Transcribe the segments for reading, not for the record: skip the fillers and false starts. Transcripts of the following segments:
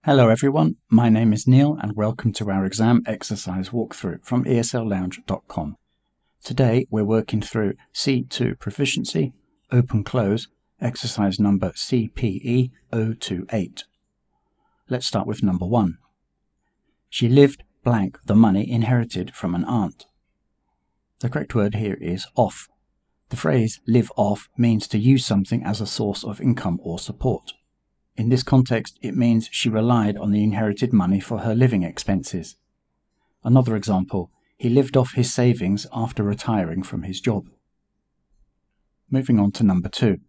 Hello everyone, my name is Neil and welcome to our exam exercise walkthrough from esl-lounge.com. Today we're working through C2 Proficiency, Open Cloze, exercise number CPE028. Let's start with number 1. She lived blank the money inherited from an aunt. The correct word here is off. The phrase live off means to use something as a source of income or support. In this context, it means she relied on the inherited money for her living expenses. Another example, he lived off his savings after retiring from his job. Moving on to number 2.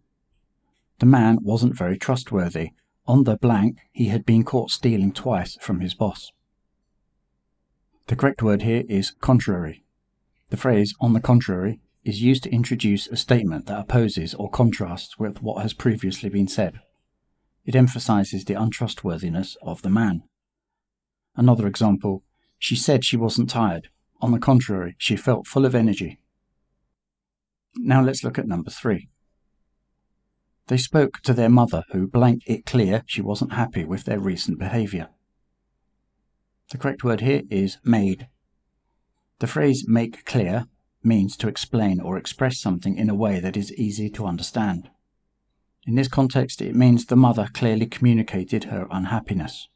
The man wasn't very trustworthy. On the blank, he had been caught stealing twice from his boss. The correct word here is contrary. The phrase on the contrary is used to introduce a statement that opposes or contrasts with what has previously been said. It emphasizes the untrustworthiness of the man. Another example, she said she wasn't tired. On the contrary, she felt full of energy. Now let's look at number 3. They spoke to their mother, who blanked it clear she wasn't happy with their recent behavior. The correct word here is made. The phrase make clear means to explain or express something in a way that is easy to understand. In this context, it means the mother clearly communicated her unhappiness.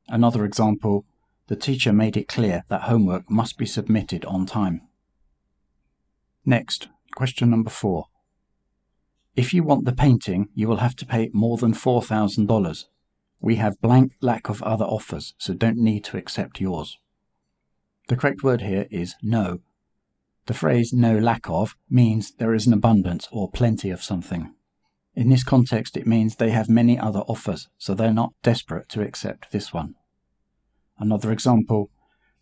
Another example, the teacher made it clear that homework must be submitted on time. Next, question number 4. If you want the painting, you will have to pay more than $4,000. We have blank lack of other offers, so don't need to accept yours. The correct word here is no. The phrase no lack of means there is an abundance or plenty of something. In this context, it means they have many other offers, so they're not desperate to accept this one. Another example,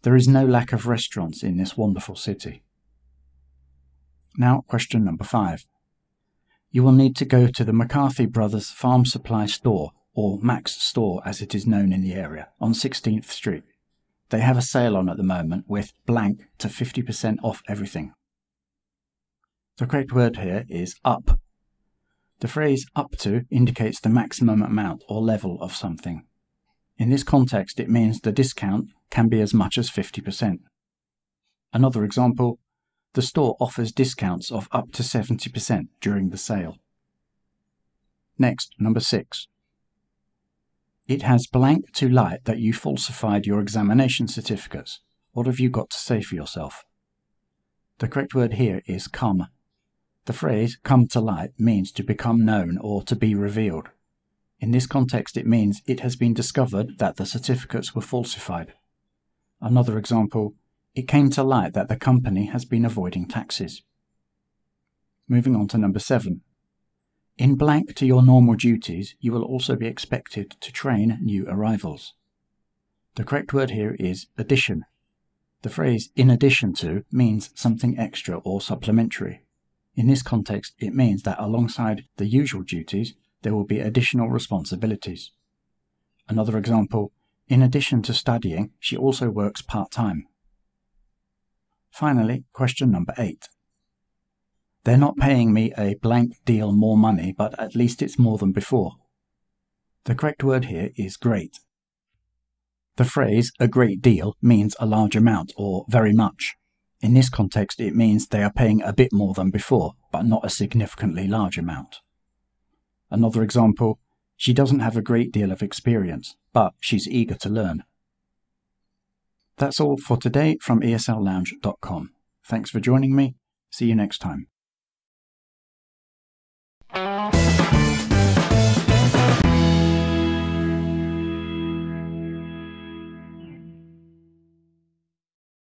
there is no lack of restaurants in this wonderful city. Now, question number 5. You will need to go to the McCarthy Brothers Farm Supply Store, or Mac's Store as it is known in the area, on 16th Street. They have a sale on at the moment with blank to 50% off everything. The correct word here is up. The phrase up to indicates the maximum amount or level of something. In this context, it means the discount can be as much as 50%. Another example, the store offers discounts of up to 70% during the sale. Next, number 6. It has blank to light that you falsified your examination certificates. What have you got to say for yourself? The correct word here is come. The phrase come to light means to become known or to be revealed. In this context, it means it has been discovered that the certificates were falsified. Another example, it came to light that the company has been avoiding taxes. Moving on to number 7. In blank to your normal duties, you will also be expected to train new arrivals. The correct word here is addition. The phrase in addition to means something extra or supplementary. In this context, it means that alongside the usual duties, there will be additional responsibilities. Another example, in addition to studying, she also works part-time. Finally, question number 8. They're not paying me a blank deal more money, but at least it's more than before. The correct word here is great. The phrase a great deal means a large amount or very much. In this context, it means they are paying a bit more than before, but not a significantly large amount. Another example, she doesn't have a great deal of experience, but she's eager to learn. That's all for today from esl-lounge.com. Thanks for joining me. See you next time.